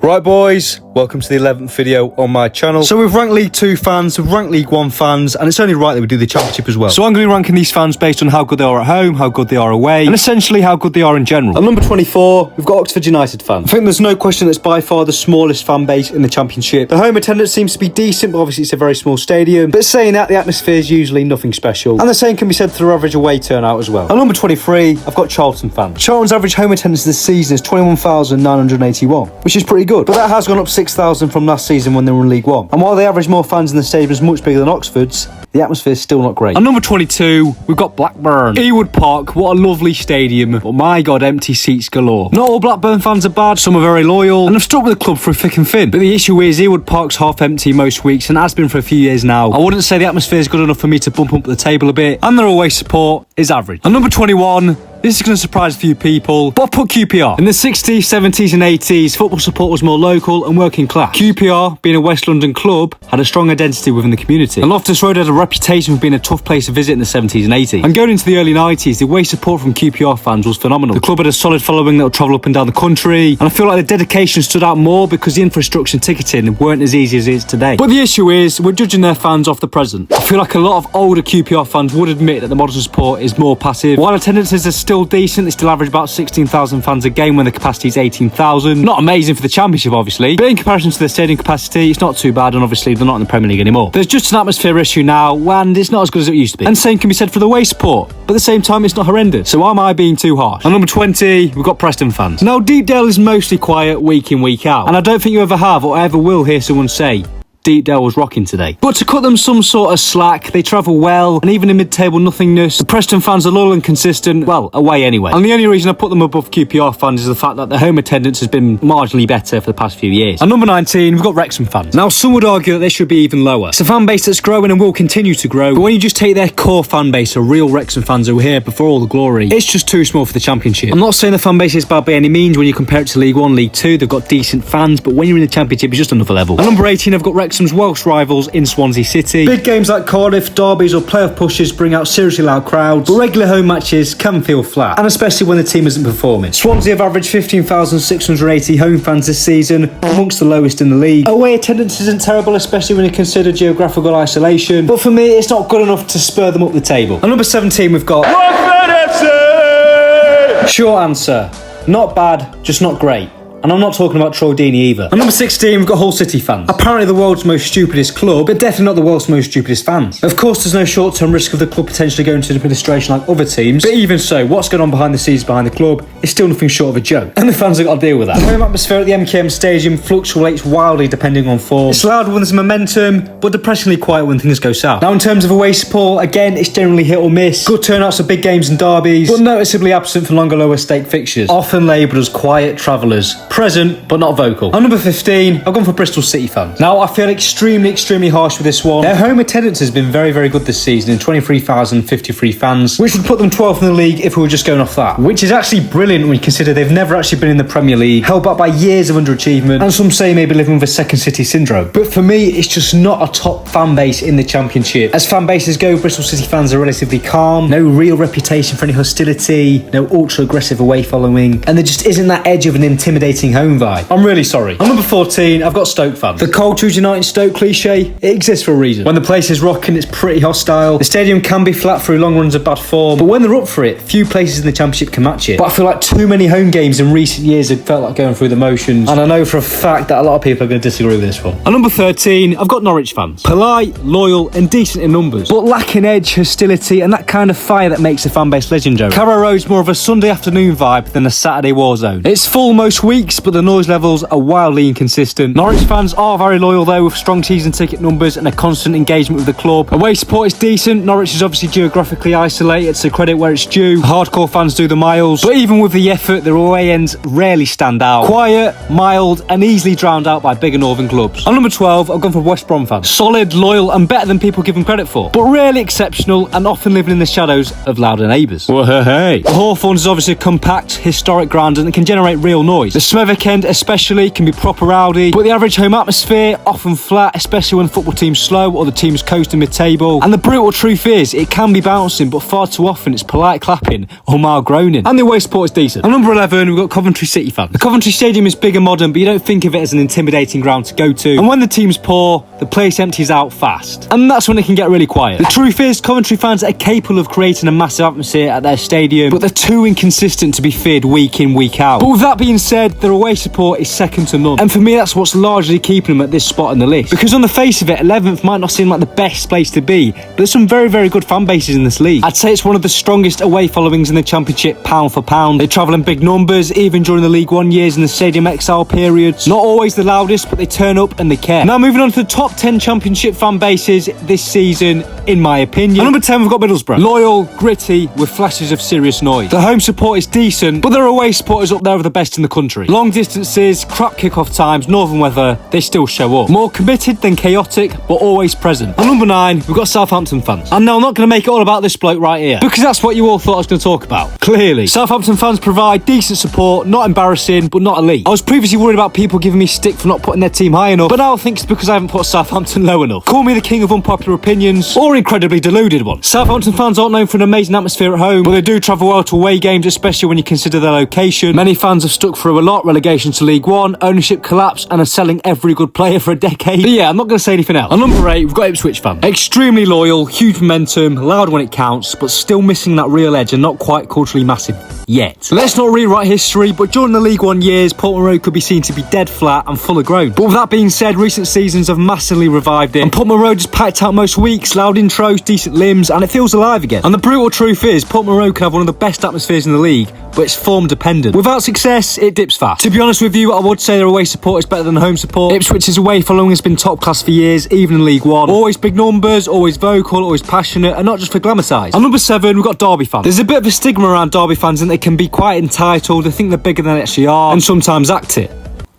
Right boys, welcome to the 11th video on my channel. So we've ranked League 2 fans, we've ranked League 1 fans, and it's only right that we do the Championship as well. So I'm going to be ranking these fans based on how good they are at home, how good they are away, and essentially how good they are in general. At number 24, we've got Oxford United fans. I think there's no question that's by far the smallest fan base in the Championship. The home attendance seems to be decent, but obviously it's a very small stadium. But saying that, the atmosphere is usually nothing special. And the same can be said for their average away turnout as well. At number 23, I've got Charlton fans. Charlton's average home attendance this season is 21,981, which is pretty good. But that has gone up 6,000 from last season when they were in League 1. And while they average more fans in the stadium is much bigger than Oxford's, the atmosphere is still not great. At number 22, we've got Blackburn. Ewood Park, what a lovely stadium, but my God, empty seats galore. Not all Blackburn fans are bad, some are very loyal, and I've stuck with the club through thick and thin. But the issue is Ewood Park's half empty most weeks, and has been for a few years now. I wouldn't say the atmosphere is good enough for me to bump up the table a bit, and their away support is average. At number 21, this is going to surprise a few people, but I've put QPR. In the 60s, 70s and 80s, football support was more local and working class. QPR, being a West London club, had a strong identity within the community. And Loftus Road had a reputation for being a tough place to visit in the 70s and 80s. And going into the early 90s, the away support from QPR fans was phenomenal. The club had a solid following that would travel up and down the country, and I feel like the dedication stood out more because the infrastructure and ticketing weren't as easy as it is today. But the issue is, we're judging their fans off the present. I feel like a lot of older QPR fans would admit that the modern support is more passive. While attendances are still decent, they still average about 16,000 fans a game when the capacity is 18,000. Not amazing for the Championship, obviously, but in comparison to the stadium capacity, it's not too bad, and obviously they're not in the Premier League anymore. There's just an atmosphere issue now, and it's not as good as it used to be. And same can be said for the away support, but at the same time, it's not horrendous. So why am I being too harsh? At number 20, we've got Preston fans. Now, Deepdale is mostly quiet week in, week out, and I don't think you ever have or ever will hear someone say, Deepdale was rocking today. But to cut them some sort of slack, they travel well, and even in mid-table nothingness, the Preston fans are loyal and consistent, well, away anyway. And the only reason I put them above QPR fans is the fact that the home attendance has been marginally better for the past few years. At number 19, we've got Wrexham fans. Now, some would argue that they should be even lower. It's a fan base that's growing and will continue to grow, but when you just take their core fan base, of real Wrexham fans who were here before all the glory, it's just too small for the Championship. I'm not saying the fan base is bad by any means when you compare it to League 1, League 2, they've got decent fans, but when you're in the Championship, it's just another level. At number 18, I've got Wrexham's Welsh rivals in Swansea City. Big games like Cardiff, derbies or playoff pushes bring out seriously loud crowds, but regular home matches can feel flat, and especially when the team isn't performing. Swansea have averaged 15,680 home fans this season, amongst the lowest in the league. Away attendance isn't terrible, especially when you consider geographical isolation, but for me it's not good enough to spur them up the table. At number 17 we've got Blackburn FC! Short answer, not bad, just not great. And I'm not talking about Troy Deeney either. At number 16, we've got Hull City fans. Apparently the world's most stupidest club, but definitely not the world's most stupidest fans. Of course, there's no short-term risk of the club potentially going into administration like other teams, but even so, what's going on behind the scenes behind the club is still nothing short of a joke. And the fans have got to deal with that. The home atmosphere at the MKM Stadium fluctuates wildly depending on form. It's loud when there's momentum, but depressingly quiet when things go south. Now, in terms of away support, again, it's generally hit or miss. Good turnouts for big games and derbies, but noticeably absent for longer, lower stake fixtures. Often labelled as quiet travellers. Present, but not vocal. At number 15, I've gone for Bristol City fans. Now, I feel extremely harsh with this one. Their home attendance has been very good this season in 23,053 fans, which would put them 12th in the league if we were just going off that. Which is actually brilliant when you consider they've never actually been in the Premier League, held back by years of underachievement, and some say maybe living with a second city syndrome. But for me, it's just not a top fan base in the Championship. As fan bases go, Bristol City fans are relatively calm, no real reputation for any hostility, no ultra-aggressive away following, and there just isn't that edge of an intimidating home vibe. I'm really sorry. On number 14, I've got Stoke fans. The cold choose United Stoke cliche, it exists for a reason. When the place is rocking, it's pretty hostile. The stadium can be flat through long runs of bad form, but when they're up for it, few places in the Championship can match it. But I feel like too many home games in recent years have felt like going through the motions, and I know for a fact that a lot of people are going to disagree with this one. On number 13, I've got Norwich fans. Polite, loyal, and decent in numbers, but lacking edge, hostility, and that kind of fire that makes the fan base legendary. Carrow Road's more of a Sunday afternoon vibe than a Saturday war zone. It's full most weeks, but the noise levels are wildly inconsistent. Norwich fans are very loyal though, with strong season ticket numbers and a constant engagement with the club. Away support is decent. Norwich is obviously geographically isolated, so credit where it's due. Hardcore fans do the miles, but even with the effort, their away ends rarely stand out. Quiet, mild, and easily drowned out by bigger northern clubs. On number 12, I've gone for West Brom fans. Solid, loyal, and better than people give them credit for, but rarely exceptional and often living in the shadows of louder neighbours. Whoa, hey. Hawthorns is obviously a compact, historic ground and it can generate real noise. The Smethwick End especially can be proper rowdy, but the average home atmosphere often flat, especially when the football team's slow or the team's coasting mid-table. And the brutal truth is, it can be bouncing, but far too often it's polite clapping or mild groaning. And the away support is decent. At number 11, we've got Coventry City fans. The Coventry Stadium is big and modern, but you don't think of it as an intimidating ground to go to. And when the team's poor, the place empties out fast. And that's when it can get really quiet. The truth is, Coventry fans are capable of creating a massive atmosphere at their stadium, but they're too inconsistent to be feared week in, week out. But with that being said, their away support is second to none. And for me, that's what's largely keeping them at this spot in the list. Because on the face of it, 11th might not seem like the best place to be, but there's some very, very good fan bases in this league. I'd say it's one of the strongest away followings in the Championship, pound for pound. They travel in big numbers, even during the League One years and the Stadium XL periods. Not always the loudest, but they turn up and they care. Now moving on to the top 10 Championship fan bases this season, in my opinion. At number 10, we've got Middlesbrough. Loyal, gritty, with flashes of serious noise. The home support is decent, but their away support is up there with the best in the country. Long distances, crap kick-off times, northern weather, they still show up. More committed than chaotic, but always present. At number 9, we've got Southampton fans. And no, I'm not going to make it all about this bloke right here, because that's what you all thought I was going to talk about. Clearly, Southampton fans provide decent support, not embarrassing, but not elite. I was previously worried about people giving me stick for not putting their team high enough, but now I think it's because I haven't put Southampton low enough. Call me the king of unpopular opinions, or incredibly deluded one. Southampton fans aren't known for an amazing atmosphere at home, but they do travel well to away games, especially when you consider their location. Many fans have stuck through a lot, relegation to League One, ownership collapse, and are selling every good player for a decade. But yeah, I'm not going to say anything else. At number 8, we've got Ipswich fans. Extremely loyal, huge momentum, loud when it counts, but still missing that real edge and not quite culturally massive yet. Let's not rewrite history, but during the League One years, Portman Road could be seen to be dead flat and full of growth. But with that being said, recent seasons have massively revived it, and Portman Road is packed out most weeks, loud intros, decent limbs, and it feels alive again. And the brutal truth is, Portman Road can have one of the best atmospheres in the league, but it's form dependent. Without success, it dips fast. To be honest with you, I would say their away support is better than home support. Ipswich's away following has been top class for years, even in League One. Always big numbers, always vocal, always passionate, and not just for glamour size. At number 7, we've got Derby fans. There's a bit of a stigma around Derby fans, and they can be quite entitled, they think they're bigger than they actually are, and sometimes act it.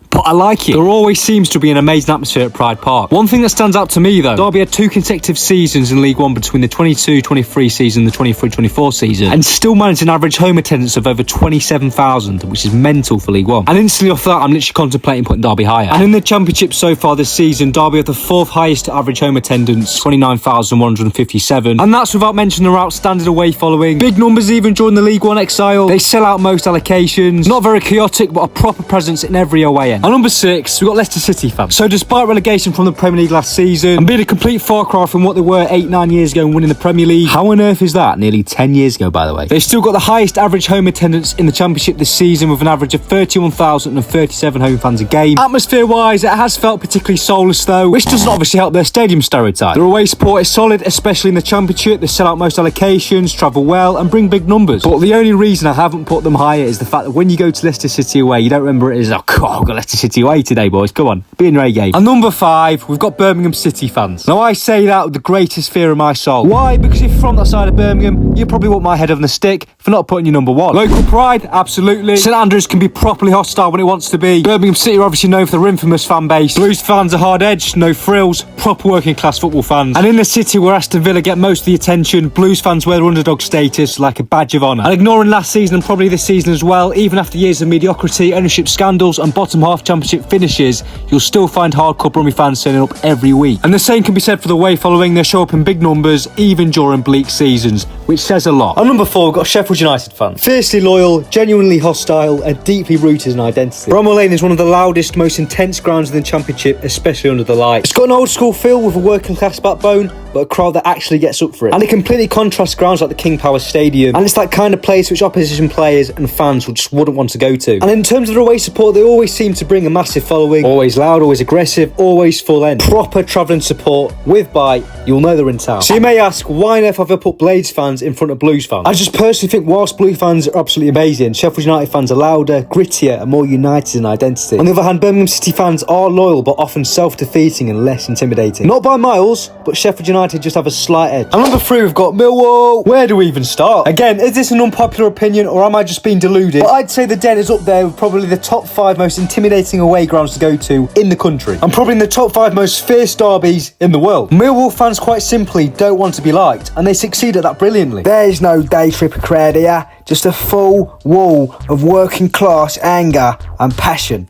But I like it. There always seems to be an amazing atmosphere at Pride Park. One thing that stands out to me though, Derby had 2 consecutive seasons in League One between the 22-23 season and the 23-24 season, and still managed an average home attendance of over 27,000, which is mental for League One. And instantly off that, I'm literally contemplating putting Derby higher. And in the Championship so far this season, Derby have the 4th highest average home attendance, 29,157, and that's without mentioning their outstanding away following. Big numbers even during the League One XL. They sell out most allocations. Not very chaotic, but a proper presence in every away end. At number 6, we've got Leicester City fans. So despite relegation from the Premier League last season and being a complete far cry from what they were 8-9 years ago and winning the Premier League, how on earth is that? Nearly 10 years ago, by the way. They've still got the highest average home attendance in the Championship this season, with an average of 31,037 home fans a game. Atmosphere-wise, it has felt particularly soulless though, which doesn't obviously help their stadium stereotype. Their away support is solid, especially in the Championship. They sell out most allocations, travel well, and bring big numbers. But the only reason I haven't put them higher is the fact that when you go to Leicester City away, you don't remember it as, oh God, I've got Leicester City away today, boys. Come on, be in your A game. And number 5, we've got Birmingham City fans. Now I say that with the greatest fear of my soul. Why? Because if you're from that side of Birmingham, you probably want my head on the stick for not putting you number 1. Local pride, absolutely. St Andrews can be properly hostile when it wants to be. Birmingham City are obviously known for their infamous fan base. Blues fans are hard-edged, no frills, proper working class football fans. And in the city where Aston Villa get most of the attention, Blues fans wear their underdog status like a badge of honour. And ignoring last season and probably this season as well, even after years of mediocrity, ownership scandals and bottom half Championship finishes, you'll still find hardcore Brummy fans turning up every week. And the same can be said for the way following. They show up in big numbers even during bleak seasons, which says a lot. At number 4, we've got Sheffield United fans. Fiercely loyal, genuinely hostile, and deeply rooted in identity. Bramall Lane is one of the loudest, most intense grounds in the Championship, especially under the lights. It's got an old school feel with a working class backbone, but a crowd that actually gets up for it. And it completely contrasts grounds like the King Power Stadium, and it's that kind of place which opposition players and fans just wouldn't want to go to. And in terms of their away support, they always seem to bring a massive following. Always loud, always aggressive, always full end. Proper travelling support with bite, you'll know they're in town. So you may ask, why on earth have I put Blades fans in front of Blues fans? I just personally think whilst Blue fans are absolutely amazing, Sheffield United fans are louder, grittier, and more united in identity. On the other hand, Birmingham City fans are loyal, but often self-defeating and less intimidating. Not by miles, but Sheffield United just have a slight edge. And number 3, we've got Millwall. Where do we even start? Again, is this an unpopular opinion, or am I just being deluded? But I'd say the Den is up there with probably the top 5 most intimidating away grounds to go to in in the country, and probably in the top 5 most fierce derbies in the world. Millwall fans quite simply don't want to be liked, and they succeed at that brilliantly. There's no day tripper crowd here, just a full wall of working class anger and passion.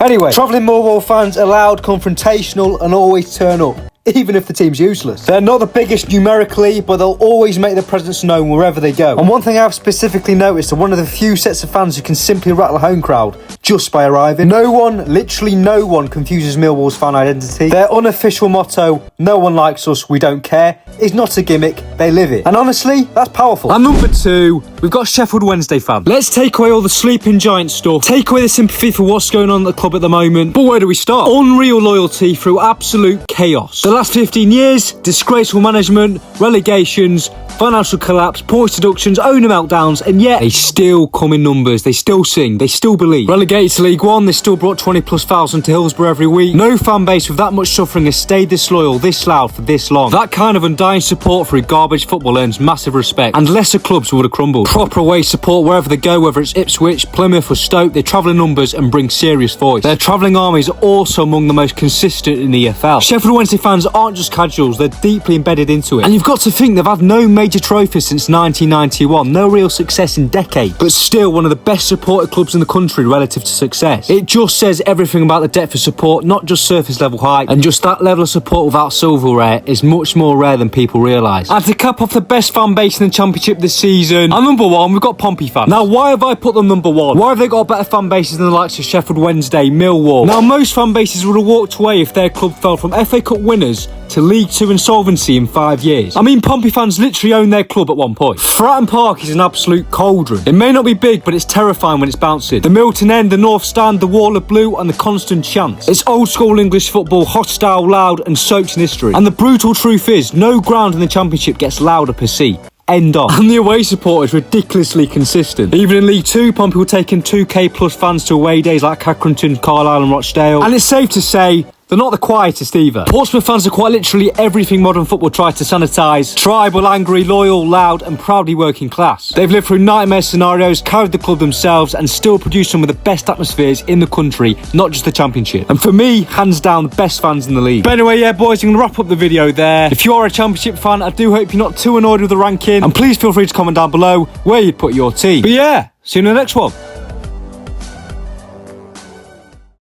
Anyway, travelling Millwall fans are loud, confrontational, and always turn up, even if the team's useless. They're not the biggest numerically, but they'll always make their presence known wherever they go. And one thing I've specifically noticed are one of the few sets of fans who can simply rattle a home crowd just by arriving. No one, literally no one, confuses Millwall's fan identity. Their unofficial motto, "No one likes us, we don't care," is not a gimmick, they live it. And honestly, that's powerful. And number 2, we've got Sheffield Wednesday fans. Let's take away all the sleeping giant stuff, take away the sympathy for what's going on at the club at the moment, but where do we start? Unreal loyalty through absolute chaos. The last 15 years, disgraceful management, relegations, financial collapse, points deductions, owner meltdowns, and yet they still come in numbers, they still sing, they still believe. Relegated to League One, they still brought 20+ thousand to Hillsborough every week. No fan base with that much suffering has stayed this loyal, this loud for this long. That kind of undying support for a garbage football earns massive respect, and lesser clubs would have crumbled. Proper away support wherever they go, whether it's Ipswich, Plymouth or Stoke, they travel in numbers and bring serious voice. Their travelling armies are also among the most consistent in the EFL. Sheffield Wednesday fans aren't just casuals, they're deeply embedded into it. And you've got to think they've had no major trophies since 1991, no real success in decades, but still one of the best supported clubs in the country relative to success. It just says everything about the depth of support, not just surface level hype, and just that level of support without silverware is much more rare than people realise. And to cap off the best fan base in the Championship this season, and number 1, we've got Pompey fans. Now, why have I put them number 1? Why have they got better fan bases than the likes of Sheffield Wednesday, Millwall? Now, most fan bases would have walked away if their club fell from FA Cup winners to League 2 insolvency in 5 years. I mean, Pompey fans literally own their club at one point. Fratton Park is an absolute cauldron. It may not be big, but it's terrifying when it's bouncing. The Milton End, the North Stand, the Wall of Blue, and the constant chants. It's old school English football, hostile, loud, and soaked in history. And the brutal truth is, no ground in the Championship gets louder per se. End on. And the away support is ridiculously consistent. Even in League 2, Pompey will take in 2k plus fans to away days like Accrington, Carlisle and Rochdale. And it's safe to say, they're not the quietest either. Portsmouth fans are quite literally everything modern football tries to sanitise. Tribal, angry, loyal, loud and proudly working class. They've lived through nightmare scenarios, carried the club themselves and still produce some of the best atmospheres in the country, not just the Championship. And for me, hands down, the best fans in the league. But anyway, yeah boys, I'm going to wrap up the video there. If you are a Championship fan, I do hope you're not too annoyed with the ranking. And please feel free to comment down below where you'd put your team. But yeah, see you in the next one.